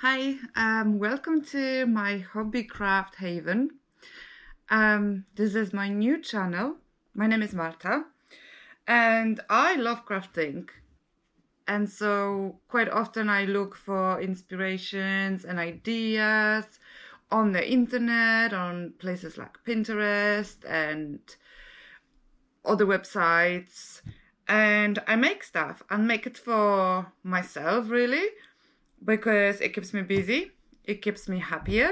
Hi, welcome to my hobby craft haven. This is my new channel. My name is Marta and I love crafting. And so quite often I look for inspirations and ideas on the internet, on places like Pinterest and other websites. And I make stuff and make it for myself really, because it keeps me busy, it keeps me happier,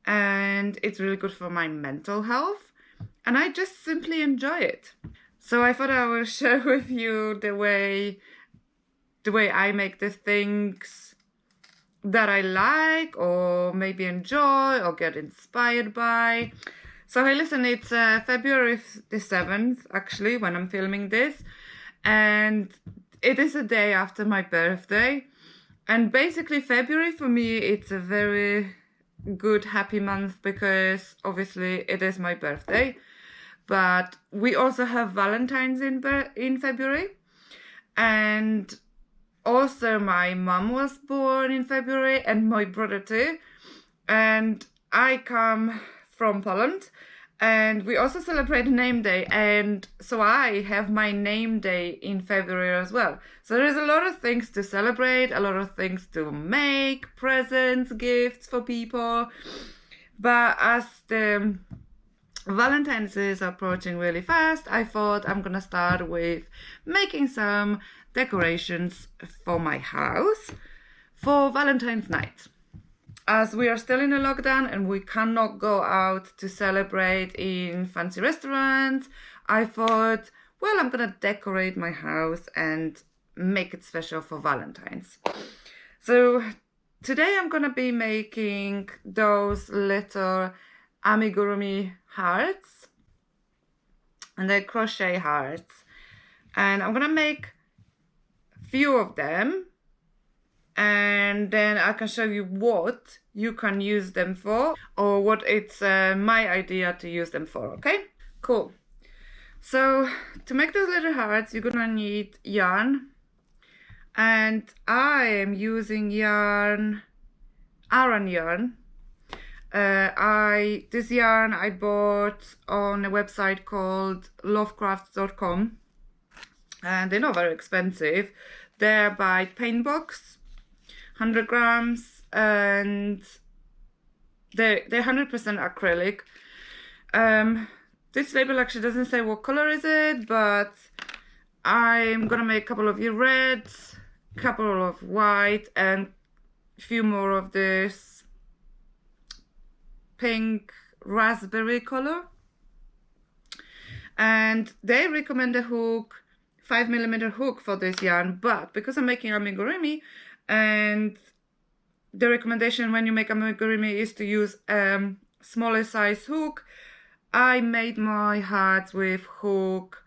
and it's really good for my mental health, and I just simply enjoy it. So I thought I will share with you the way I make the things that I like or maybe enjoy or get inspired by. So hey, listen, it's February the 7th actually when I'm filming this, and it is a day after my birthday. And basically February for me, it's a very good, happy month because obviously it is my birthday. But we also have Valentines in February. And also my mom was born in February and my brother too. And I come from Poland. And we also celebrate name day, and so I have my name day in February as well. So there's a lot of things to celebrate, a lot of things to make, presents, gifts for people. But as the Valentine's is approaching really fast, I thought I'm gonna start with making some decorations for my house for Valentine's night. As we are still in a lockdown and we cannot go out to celebrate in fancy restaurants, I thought, well, I'm gonna decorate my house and make it special for Valentine's. So today I'm gonna be making those little amigurumi hearts, and they're crochet hearts. And I'm gonna make a few of them, and then I can show you what you can use them for, or what it's my idea to use them for, okay? Cool. So to make those little hearts, you're gonna need yarn, and I am using yarn, Aran Yarn. This yarn I bought on a website called lovecrafts.com, and they're not very expensive. They're by paintbox. 100 grams, and they're 100% acrylic. This label actually doesn't say what color is it, but I'm gonna make a couple of red, couple of white, and a few more of this pink raspberry color. And they recommend a hook, 5mm hook for this yarn, but because I'm making amigurumi, and the recommendation when you make amigurumi is to use smaller size hook, I made my hearts with hook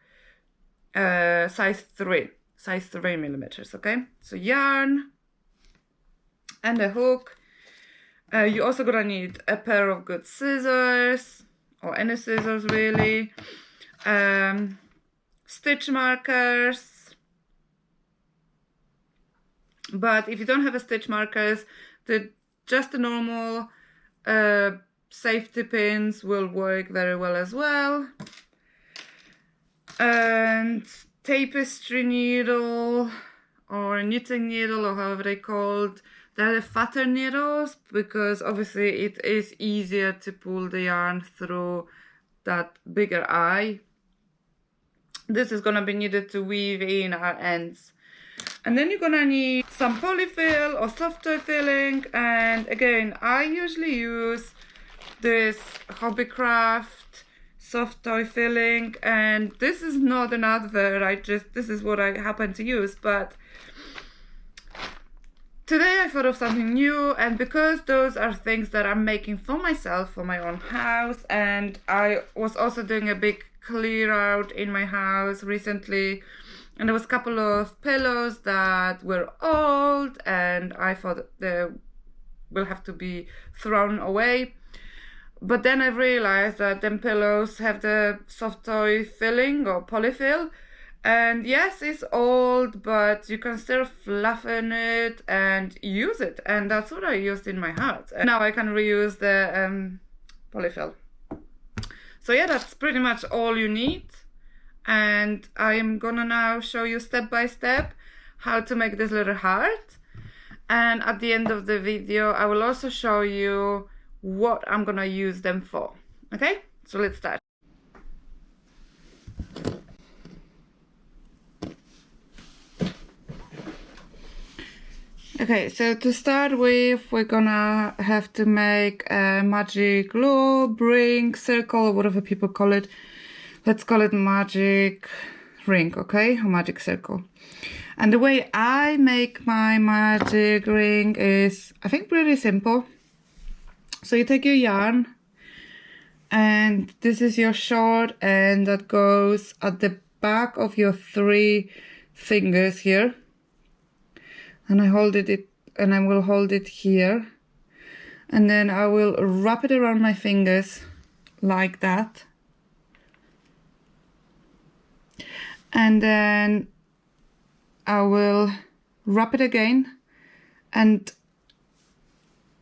size 3mm, okay? So yarn and a hook. You also gonna need a pair of good scissors, or any scissors really, stitch markers. But if you don't have a stitch markers, just the normal safety pins will work very well as well. And tapestry needle, or knitting needle, or however they're called. They're the fatter needles because obviously it is easier to pull the yarn through that bigger eye. This is gonna be needed to weave in our ends. And then you're gonna need some polyfill or soft toy filling, and again I usually use this Hobbycraft soft toy filling, and this is not an advert, this is what I happen to use. But today I thought of something new, and because those are things that I'm making for myself, for my own house, and I was also doing a big clear out in my house recently, and there was a couple of pillows that were old, and I thought they will have to be thrown away. But then I realized that them pillows have the soft toy filling or polyfill, And yes, it's old, but you can still flatten it and use it. And that's what I used in my heart. And now I can reuse the polyfill. So yeah, that's pretty much all you need. And I'm gonna now show you step by step how to make this little heart. And at the end of the video, I will also show you what I'm gonna use them for. Okay, so let's start. Okay, so to start with, we're gonna have to make a magic globe, ring, circle, whatever people call it. Let's call it magic ring, okay? Or magic circle. And the way I make my magic ring is, I think, pretty simple. So you take your yarn, and this is your short end that goes at the back of your 3 fingers here. And I hold it, and I will hold it here. And then I will wrap it around my fingers like that. And then I will wrap it again. And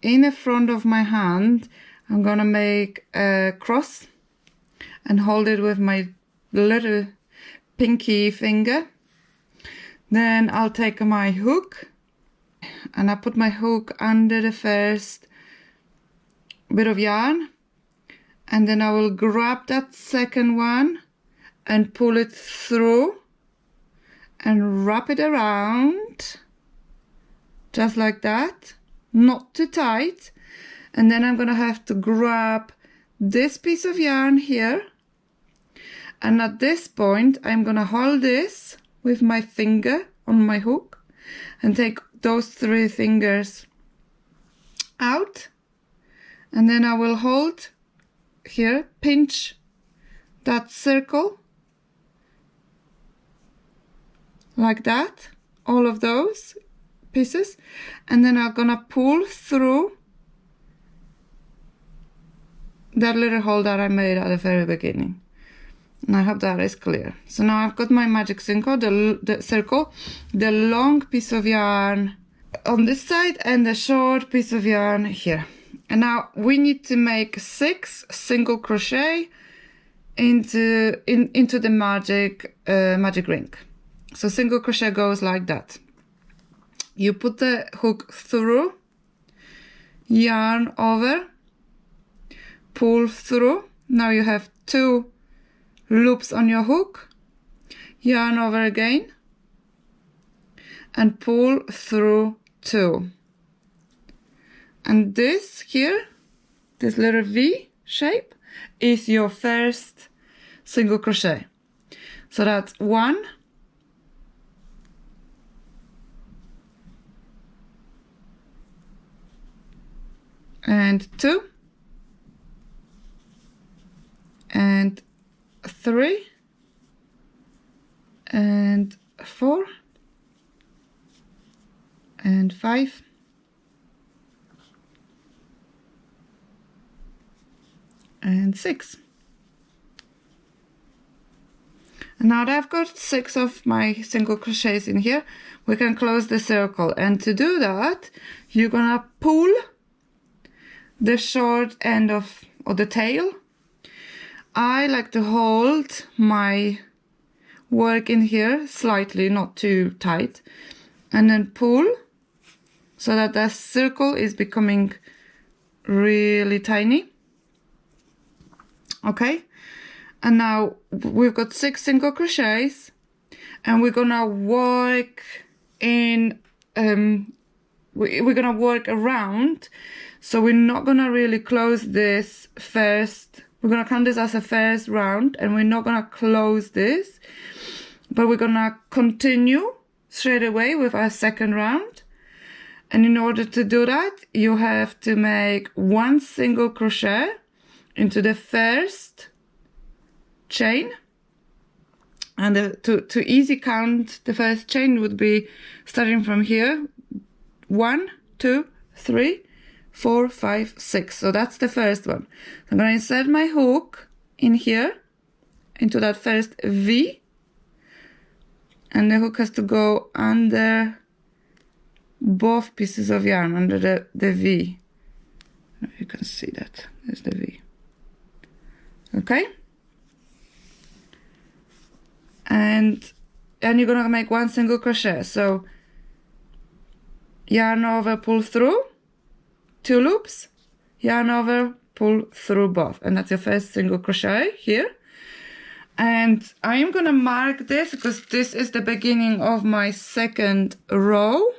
in the front of my hand, I'm gonna make a cross and hold it with my little pinky finger. Then I'll take my hook, and I put my hook under the first bit of yarn, and then I will grab that second one and pull it through and wrap it around just like that, not too tight. And then I'm gonna have to grab this piece of yarn here, and at this point I'm gonna hold this with my finger on my hook and take those 3 fingers out, and then I will hold here, pinch that circle like that, all of those pieces, and then I'm gonna pull through that little hole that I made at the very beginning. And I hope that is clear. So now I've got my magic circle, the circle, the long piece of yarn on this side and the short piece of yarn here. And now we need to make 6 single crochet into the magic ring. So single crochet goes like that. You put the hook through, yarn over, pull through. Now you have 2 loops on your hook, yarn over again, and pull through 2. And this here, this little V shape, is your first single crochet. So that's 1, and 2, and 3, and 4, and 5, and 6. And now that I've got 6 of my single crochets in here, we can close the circle. And to do that, you're gonna pull the short end of, or the tail. I like to hold my work in here slightly, not too tight, and then pull so that the circle is becoming really tiny. Okay, and now we've got 6 single crochets, and we're gonna work in we're gonna work around, so we're not gonna really close this first. We're gonna count this as a first round, and we're not gonna close this, but we're gonna continue straight away with our second round. And in order to do that, you have to make 1 single crochet into the first chain. And to easy count, the first chain would be starting from here. 1, 2, 3, 4, 5, 6. So that's the first one. I'm going to insert my hook in here into that first V, and the hook has to go under both pieces of yarn, under the V. You can see that, there's the V. Okay? And you're gonna make one single crochet. So yarn over, pull through, 2 loops, yarn over, pull through both, and that's your first single crochet here. And I'm gonna mark this because this is the beginning of my second row.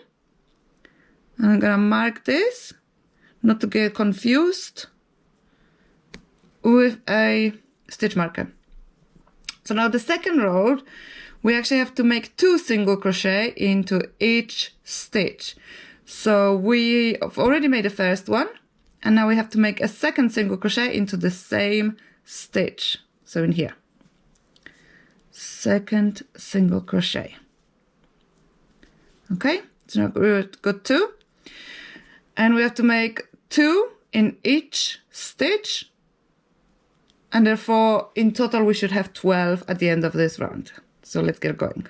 I'm gonna mark this, not to get confused, with a stitch marker. So now the second row, we actually have to make 2 single crochet into each stitch. So we have already made the first one, and now we have to make a second single crochet into the same stitch. So in here, second single crochet. Okay, so now we've got 2, and we have to make 2 in each stitch, and therefore in total we should have 12 at the end of this round. So let's get going.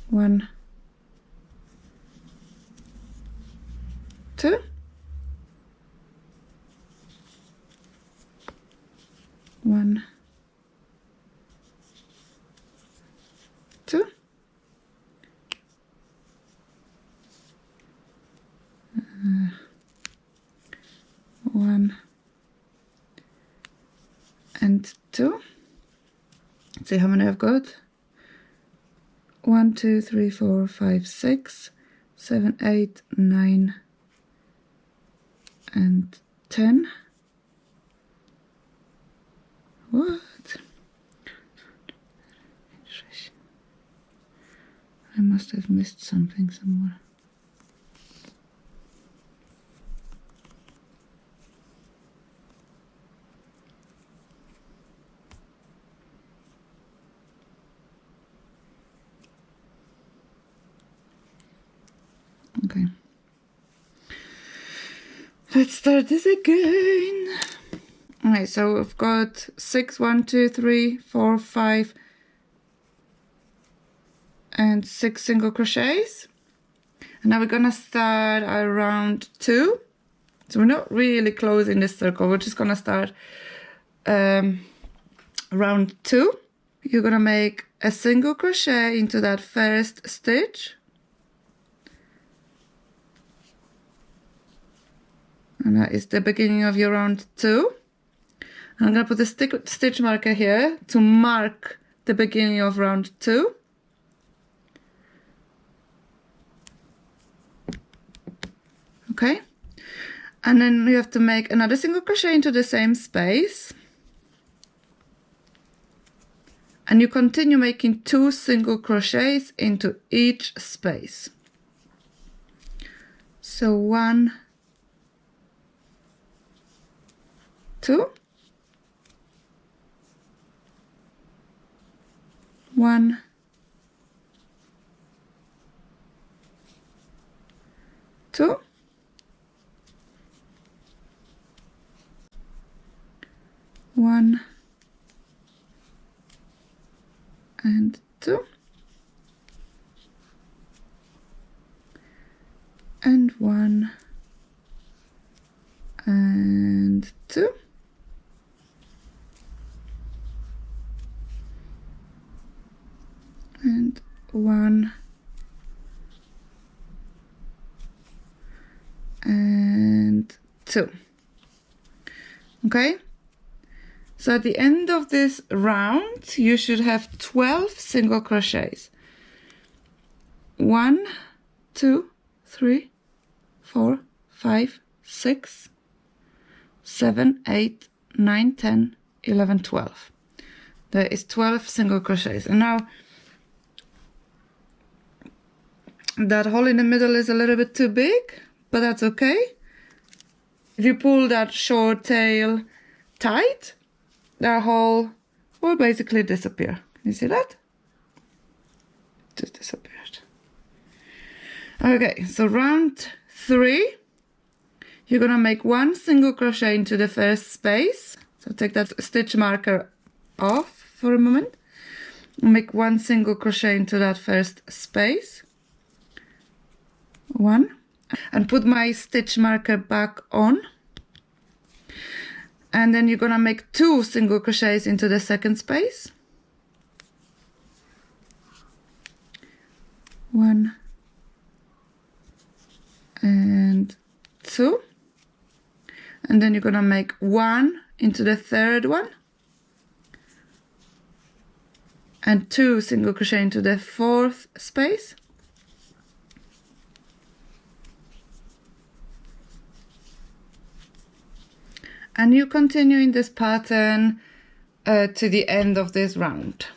One, 2, 1, 2, 1 and 2. Let's see how many I've got. 1, 2, 3, 4, 5, 6, 7, 8, 9, and 10. What? I must have missed something somewhere. Okay. Let's start this again. Okay, so we've got 6, 1, 2, 3, 4, 5, and 6 single crochets. And now we're gonna start around 2. So we're not really closing this circle, we're just gonna start round 2. You're gonna make a single crochet into that first stitch. And that is the beginning of your round 2. And I'm going to put a stitch marker here to mark the beginning of round 2. Okay. And then you have to make another single crochet into the same space. And you continue making 2 single crochets into each space. So 1, 2, 1, 2, 1, and 2, and 1, and 2, and 1, and 2. Okay, so at the end of this round you should have 12 single crochets. 1, 2, 3, 4, 5, 6, 7, 8, 9, 10, 11, 12. There is 12 single crochets. And now that hole in the middle is a little bit too big, but that's okay. If you pull that short tail tight, that hole will basically disappear. You see that? just disappeared. Okay, so round 3, you're gonna make 1 single crochet into the first space. So take that stitch marker off for a moment. Make 1 single crochet into that first space. 1. And put my stitch marker back on. And then you're gonna make 2 single crochets into the second space. 1 and 2. And then you're gonna make 1 into the third one. And 2 single crochet into the fourth space. And you continue in this pattern to the end of this round.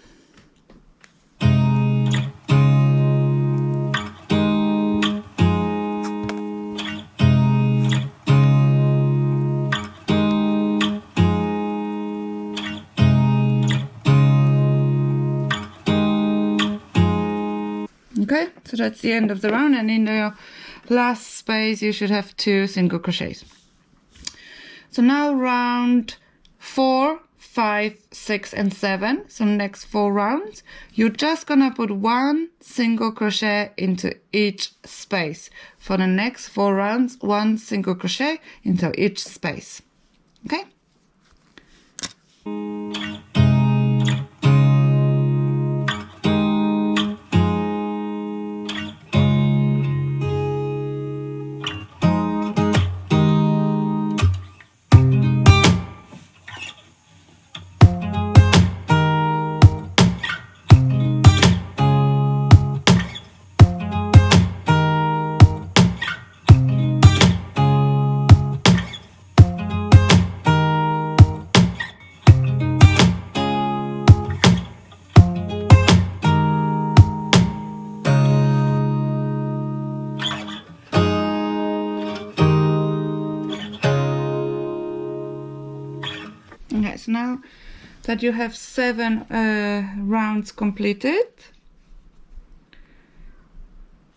Okay, so that's the end of the round, and in the last space you should have 2 single crochets. So now round 4, 5, 6 and 7, so next 4 rounds, you're just gonna put 1 single crochet into each space. For the next 4 rounds, 1 single crochet into each space. Okay? Okay, so now that you have 7 rounds completed,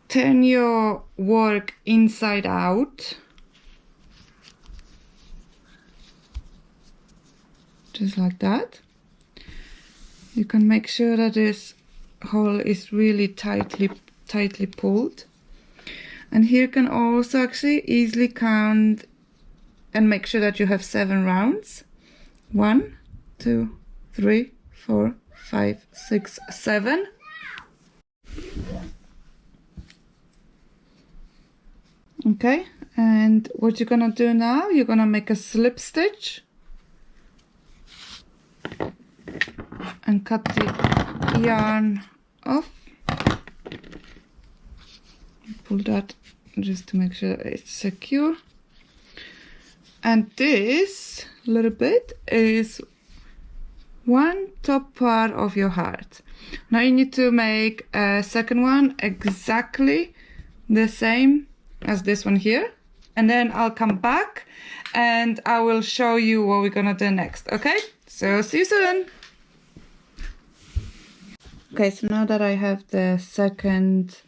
turn your work inside out, just like that. You can make sure that this hole is really tightly pulled. And here you can also actually easily count and make sure that you have 7 rounds. 1, 2, 3, 4, 5, 6, 7. Okay, and what you're gonna do now, you're gonna make a slip stitch and cut the yarn off. Pull that just to make sure it's secure. And this little bit is 1 top part of your heart. Now you need to make a second one exactly the same as this one here, and then I'll come back and I will show you what we're gonna do next. Okay, so see you soon. Okay, so now that I have the second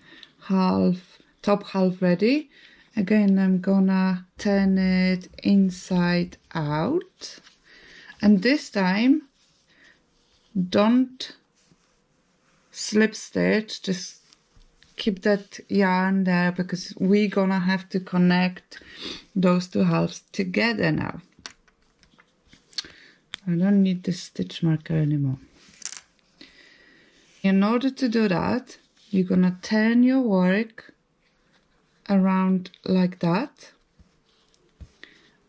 top half ready, again I'm gonna turn it inside out, and this time don't slip stitch, just keep that yarn there because we're gonna have to connect those 2 halves together now. I don't need this stitch marker anymore. In order to do that, you're gonna turn your work around like that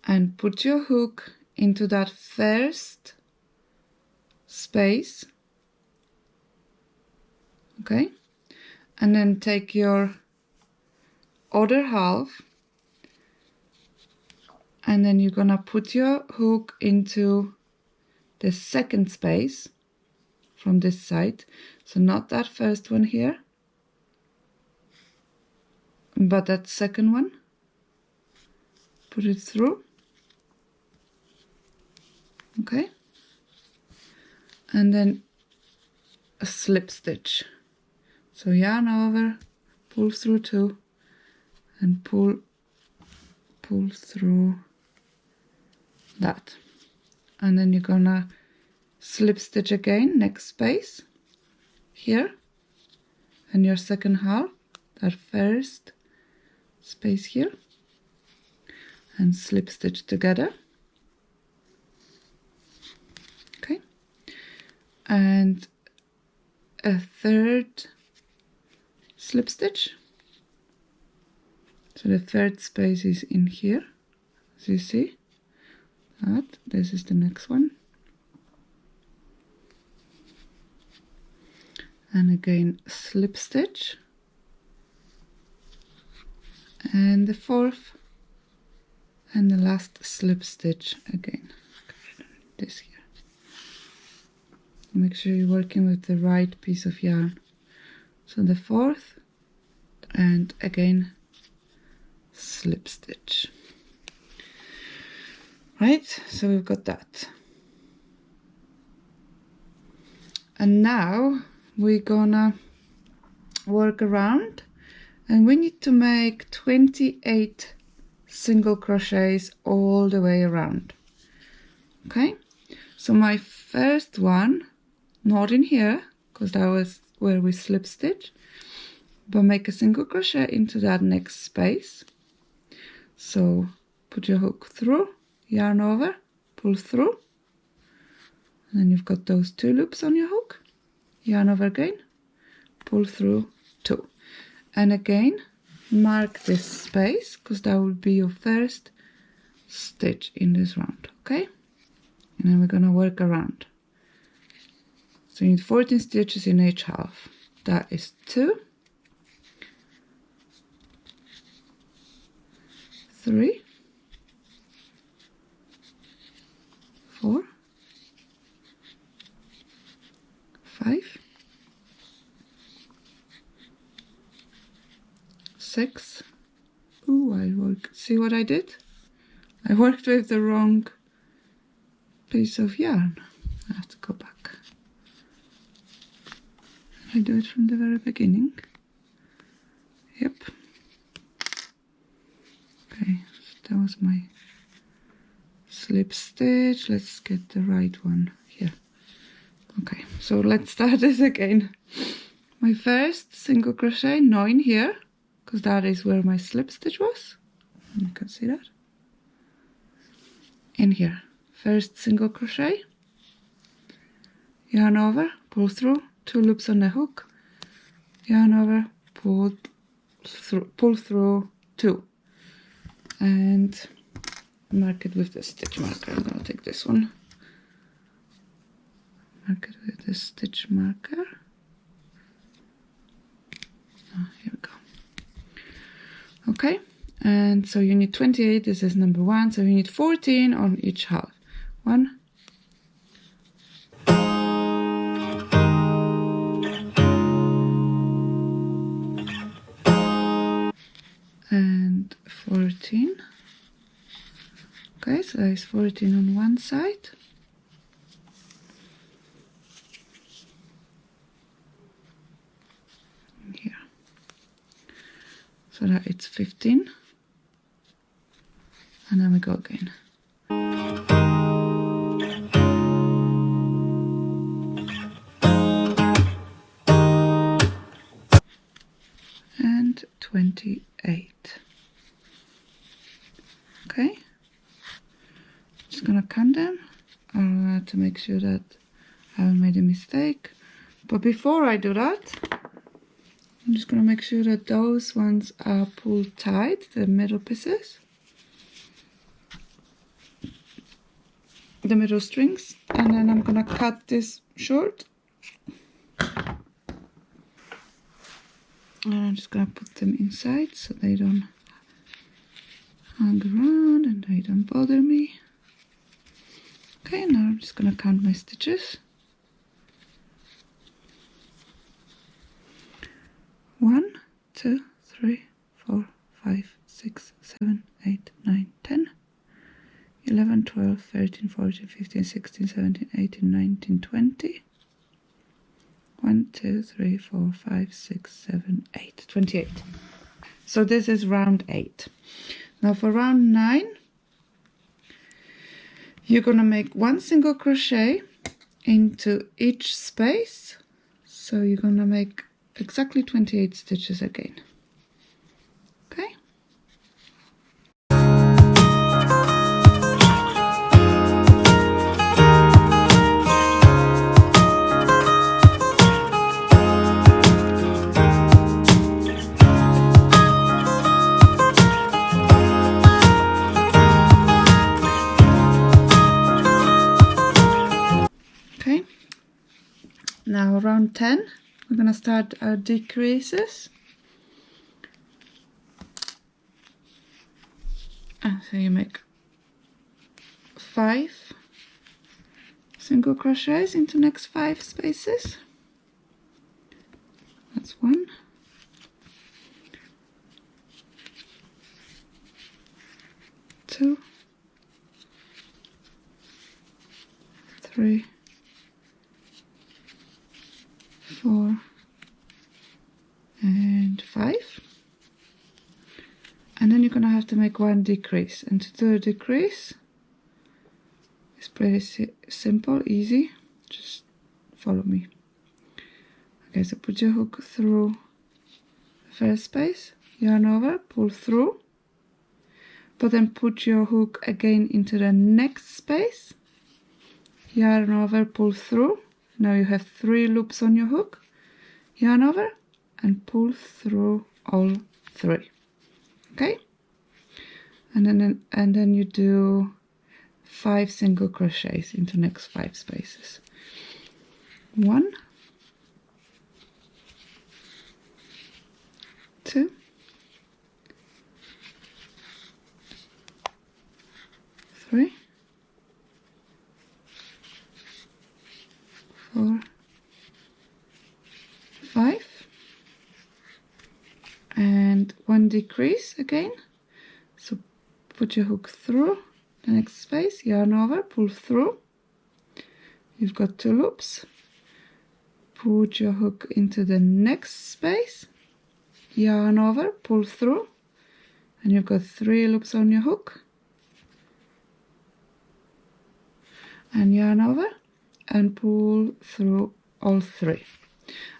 and put your hook into that first space. Okay, and then take your other half and then you're gonna put your hook into the second space from this side, so not that first one here but that second one. Put it through. Okay, and then a slip stitch. So yarn over, pull through 2, and pull through that. And then you're gonna slip stitch again, next space, here, and your second half, that first space here, and slip stitch together. Okay, and a third slip stitch. So the third space is in here, as you see. That, this is the next one. And again, slip stitch. And the fourth and the last slip stitch again. This here. Make sure you're working with the right piece of yarn. So the fourth, and again, slip stitch. Right, so we've got that. And now we're gonna work around, and we need to make 28 single crochets all the way around. Okay, so my first one, not in here, because that was where we slip stitch, but make a single crochet into that next space. So put your hook through, yarn over, pull through, and then you've got those 2 loops on your hook, yarn over again, pull through 2, and again mark this space, because that will be your first stitch in this round. Okay, and then we're gonna work around. So you need 14 stitches in each half. That is 2, 3, 4, 5, 6. Ooh, see what I did? I worked with the wrong piece of yarn. I have to go back. I do it from the very beginning. Yep. Okay, so that was my slip stitch. Let's get the right one here. Okay, so let's start this again. My first single crochet, 9 here, because that is where my slip stitch was. You can see that. In here, first single crochet, yarn over, pull through, 2 loops on the hook, yarn over, pull through 2, and mark it with the stitch marker. I'm gonna take this one, mark it with the stitch marker. Here we go. Okay, and so you need 28, this is number 1, so you need 14 on each half. 1, and 14. Okay, so there's 14 on one side. And here. So that it's 15. And then we go again. And 28. Okay. Just gonna count them to make sure that I haven't made a mistake. But before I do that, I'm just gonna make sure that those ones are pulled tight, the middle pieces, the middle strings, and then I'm gonna cut this short. And I'm just gonna put them inside so they don't hang around and they don't bother me. Okay, now I'm just gonna count my stitches. 1, 2, 3, 4, 5, 6, 7, 8, 9, 10, 11, 12, 13, 14, 15, 16, 17, 18, 19, 20. 1, 2, 3, 4, 5, 6, 7, 8, 28. So this is round 8. Now for round 9, you're gonna make 1 single crochet into each space. So you're gonna make exactly 28 stitches again. Okay? Okay. Now round 10, we're gonna start our decreases. So you make 5 single crochets into next 5 spaces. That's 1, 2, 3, 4, and 5. And then you're gonna have to make 1 decrease. And to do a decrease, it's pretty simple, easy. Just follow me. Okay, so put your hook through the first space, yarn over, pull through, but then put your hook again into the next space, yarn over, pull through. Now you have 3 loops on your hook, yarn over, and pull through all 3. Okay, and then you do 5 single crochets into next 5 spaces. 1, 2, 3, 4, 5, and 1 decrease again. So put your hook through the next space, yarn over, pull through. You've got 2 loops. Put your hook into the next space, yarn over, pull through, and you've got 3 loops on your hook, and yarn over and pull through all 3.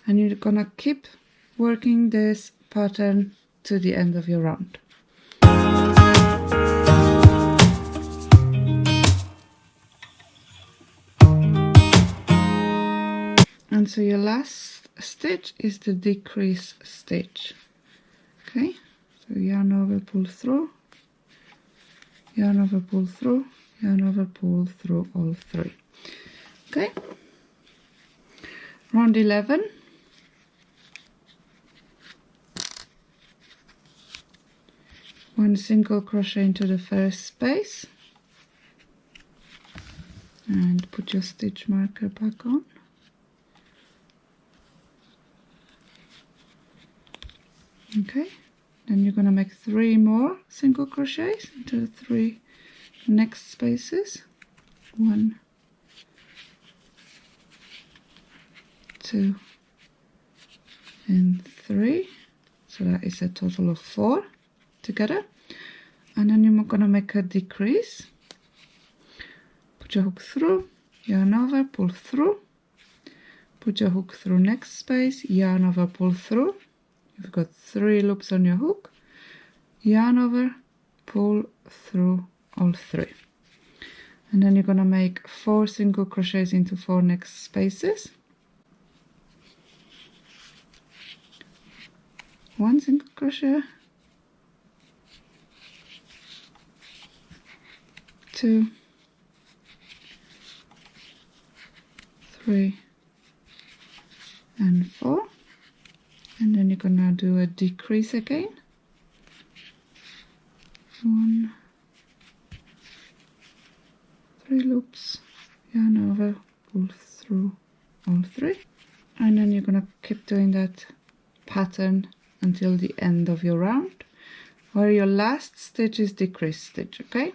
And you're gonna keep working this pattern to the end of your round. And so your last stitch is the decrease stitch. Okay, so yarn over, pull through, yarn over, pull through, yarn over, pull through all 3. Okay, round 11. One single crochet into the first space and put your stitch marker back on. Okay, then you're gonna make 3 more single crochets into the 3 next spaces. 1, 2, and 3. So that is a total of 4 together. And then you're gonna make a decrease. Put your hook through, yarn over, pull through. Put your hook through next space, yarn over, pull through. You've got 3 loops on your hook, yarn over, pull through all 3. And then you're gonna make 4 single crochets into 4 next spaces. 1 single crochet, 2, 3, and 4. And then you're gonna do a decrease again. 1, 3 loops, yarn over, pull through all 3. And then you're gonna keep doing that pattern until the end of your round, where your last stitch is decrease stitch. Okay,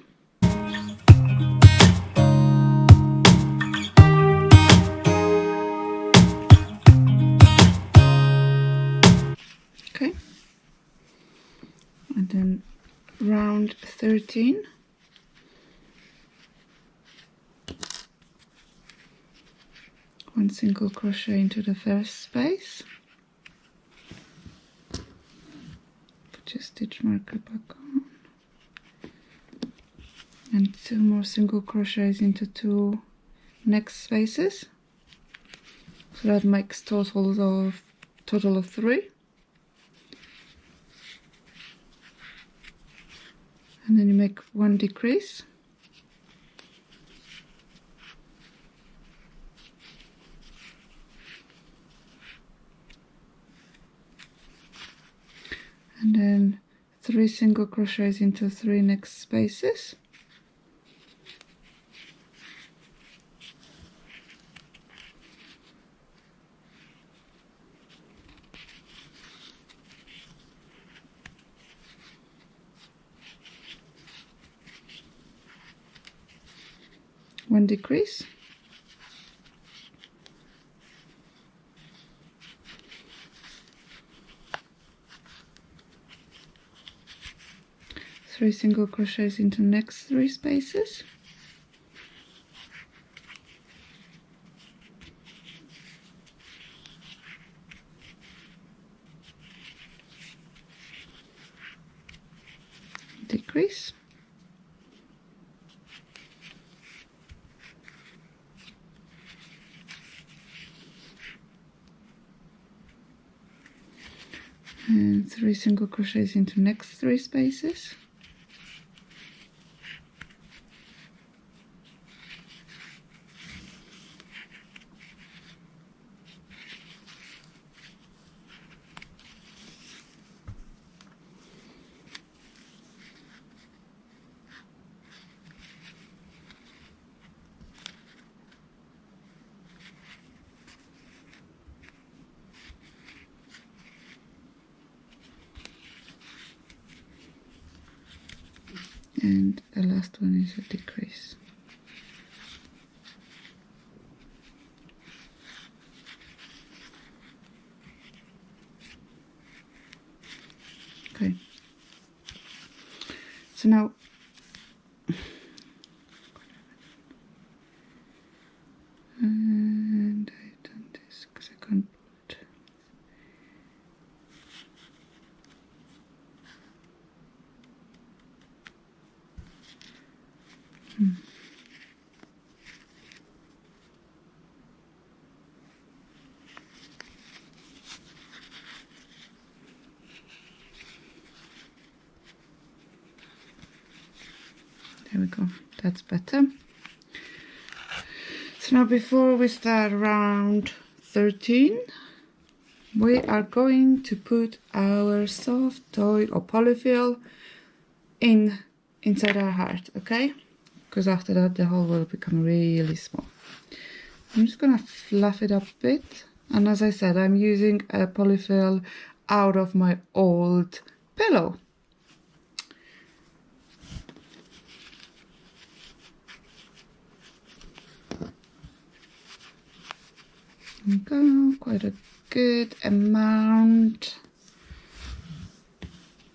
round 13. One single crochet into the first space. Put your stitch marker back on. And 2 more single crochets into 2 next spaces. So that makes total of 3. And then you make 1 decrease. And then 3 single crochets into 3 next spaces. One decrease. Three single crochets into next 3 spaces. Decrease. And 3 single crochets into next 3 spaces. And the last one is a decrease. Okay. So now and I've done this because I can't put There we go, that's better. So now before we start round 13, we are going to put our soft toy or polyfill inside our heart, okay? Because after that the hole will become really small. I'm just gonna fluff it up a bit, and as I said, I'm using a polyfill out of my old pillow. There we go, quite a good amount.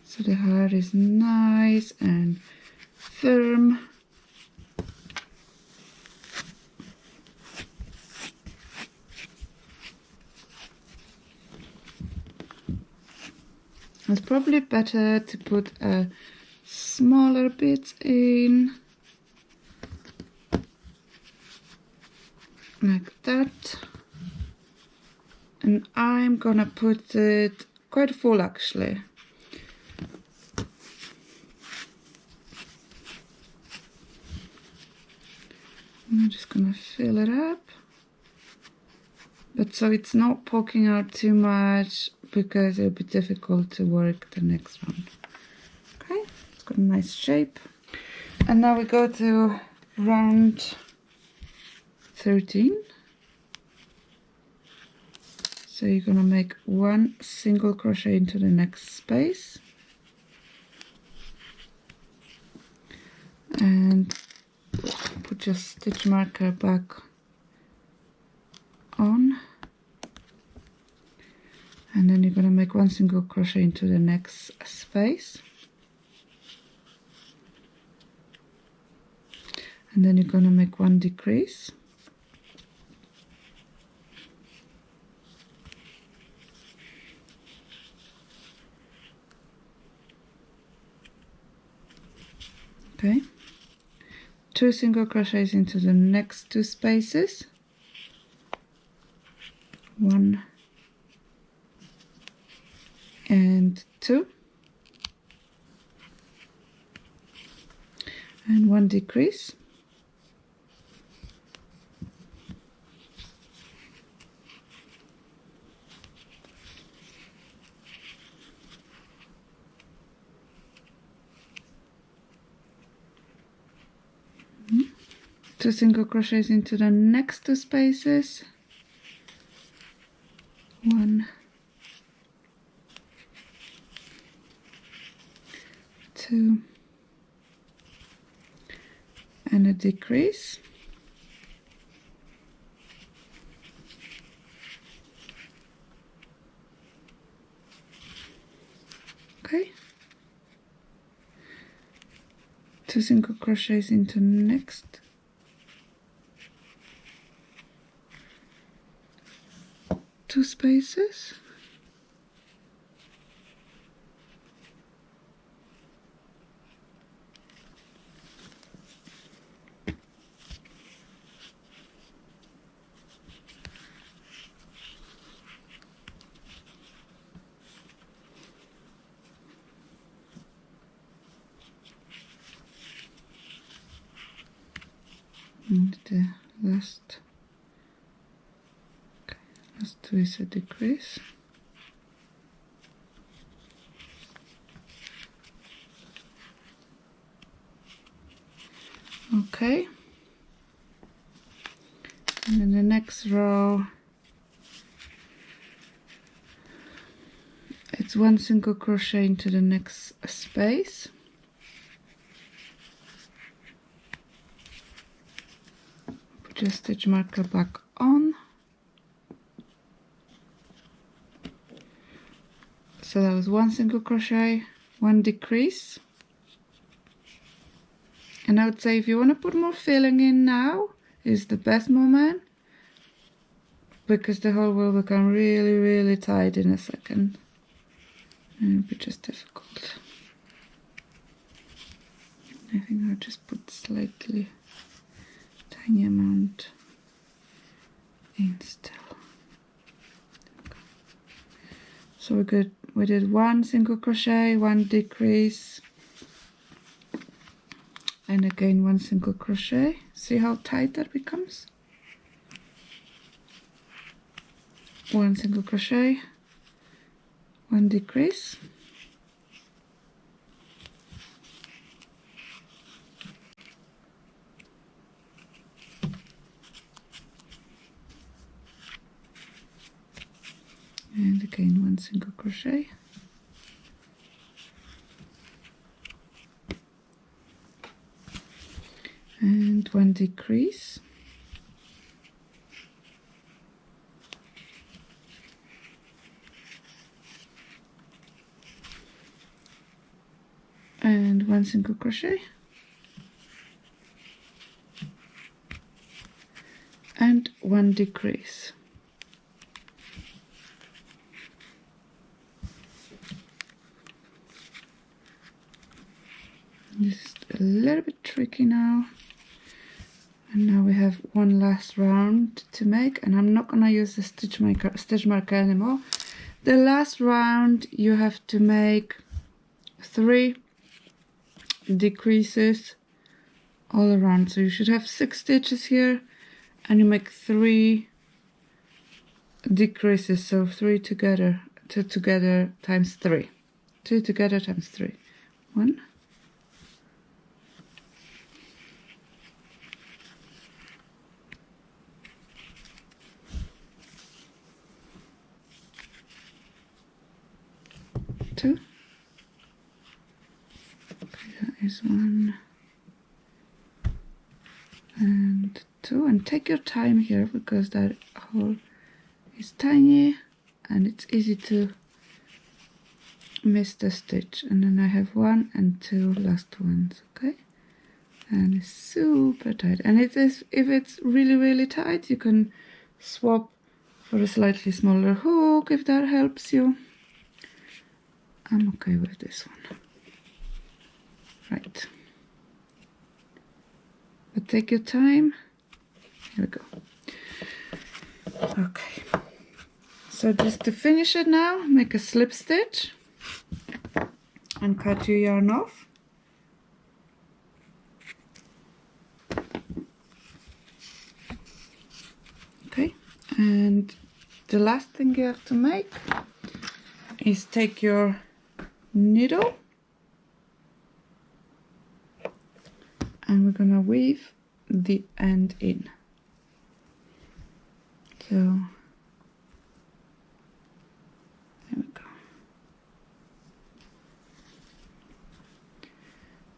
So the heart is nice and firm. It's probably better to put a smaller bit in, like that. And I'm gonna put it quite full actually. I'm just gonna fill it up, but so it's not poking out too much because it'll be difficult to work the next round. Okay, it's got a nice shape. And now we go to round 13. So you're gonna make 1 single crochet into the next space and put your stitch marker back on, and then you're gonna make 1 single crochet into the next space and then you're going to make 1 decrease. Okay, 2 single crochets into the next 2 spaces, 1 and 2, and 1 decrease. Two single crochets into the next 2 spaces, 1, 2, and a decrease. Okay, 2 single crochets into next 2 spaces, and the last 2 is a decrease. Okay, and in the next row it's 1 single crochet into the next space, put your stitch marker back on. So that was 1 single crochet, 1 decrease. And I would say if you want to put more filling in, now is the best moment, because the hole will become really, really tight in a second. And it'll be just difficult. I think I'll just put slightly tiny amount in still. So we did 1 single crochet, 1 decrease, and again 1 single crochet. See how tight that becomes? 1 single crochet, 1 decrease, and again 1 single crochet, and 1 decrease, and 1 single crochet, and 1 decrease. This is a little bit tricky now. And now we have 1 last round to make, and I'm not gonna use the stitch marker anymore. The last round you have to make 3 decreases all around. So you should have 6 stitches here, and you make 3 decreases. So 3 together, 2 together times 3, 2 together times 3. 1, 2. Okay, that is 1 and 2, and take your time here because that hole is tiny and it's easy to miss the stitch. And then I have 1 and 2 last ones. Okay, and it's super tight. And if it's really tight, you can swap for a slightly smaller hook if that helps you. I'm okay with this one. Right. But take your time. Here we go. Okay. So just to finish it now, make a slip stitch and cut your yarn off. Okay, and the last thing you have to make is take your needle and we're gonna weave the end in. So there we go.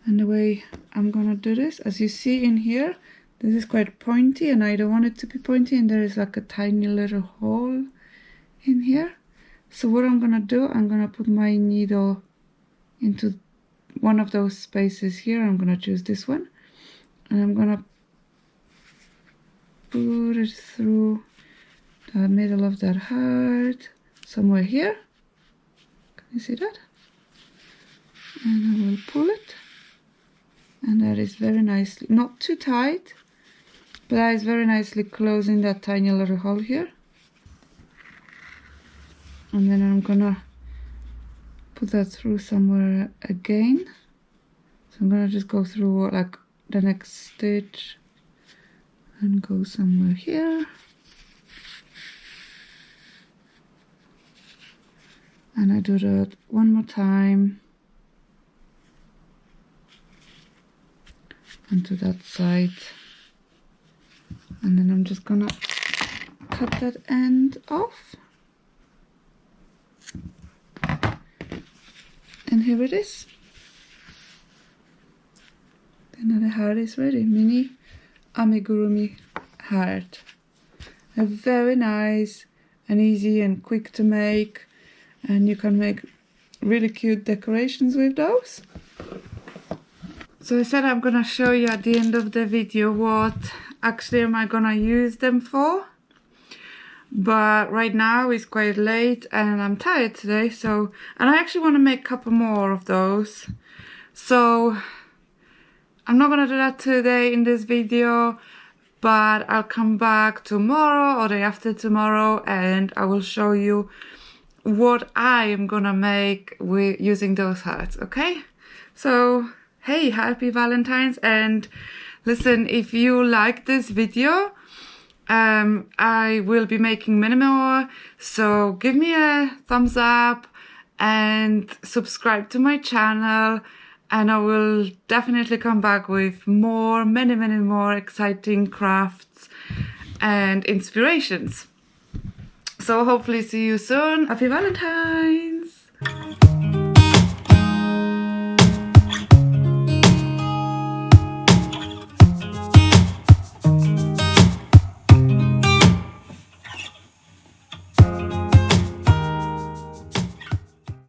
And the way I'm gonna do this, as you see in here, this is quite pointy and I don't want it to be pointy, and there is like a tiny little hole in here. So what I'm gonna do, I'm gonna put my needle into one of those spaces here. I'm gonna choose this one and I'm gonna put it through the middle of that heart, somewhere here. Can you see that? And I will pull it, and that is very nicely, not too tight, but that is very nicely closing that tiny little hole here. And then I'm gonna put that through somewhere again. So I'm gonna just go through like the next stitch and go somewhere here. And I do that one more time. And to that side. And then I'm just gonna cut that end off. And here it is. Then the heart is ready. Mini amigurumi heart. A very nice and easy and quick to make. And you can make really cute decorations with those. So I said I'm gonna show you at the end of the video what actually am I gonna use them for. But right now it's quite late and I'm tired today, so, and I actually want to make a couple more of those. So I'm not gonna do that today in this video, but I'll come back tomorrow or day after tomorrow and I will show you what I am gonna make with using those hearts, okay? So hey, happy Valentine's, and listen, if you like this video, I will be making many more, so give me a thumbs up and subscribe to my channel, and I will definitely come back with many more exciting crafts and inspirations. So hopefully see you soon. Happy Valentine's!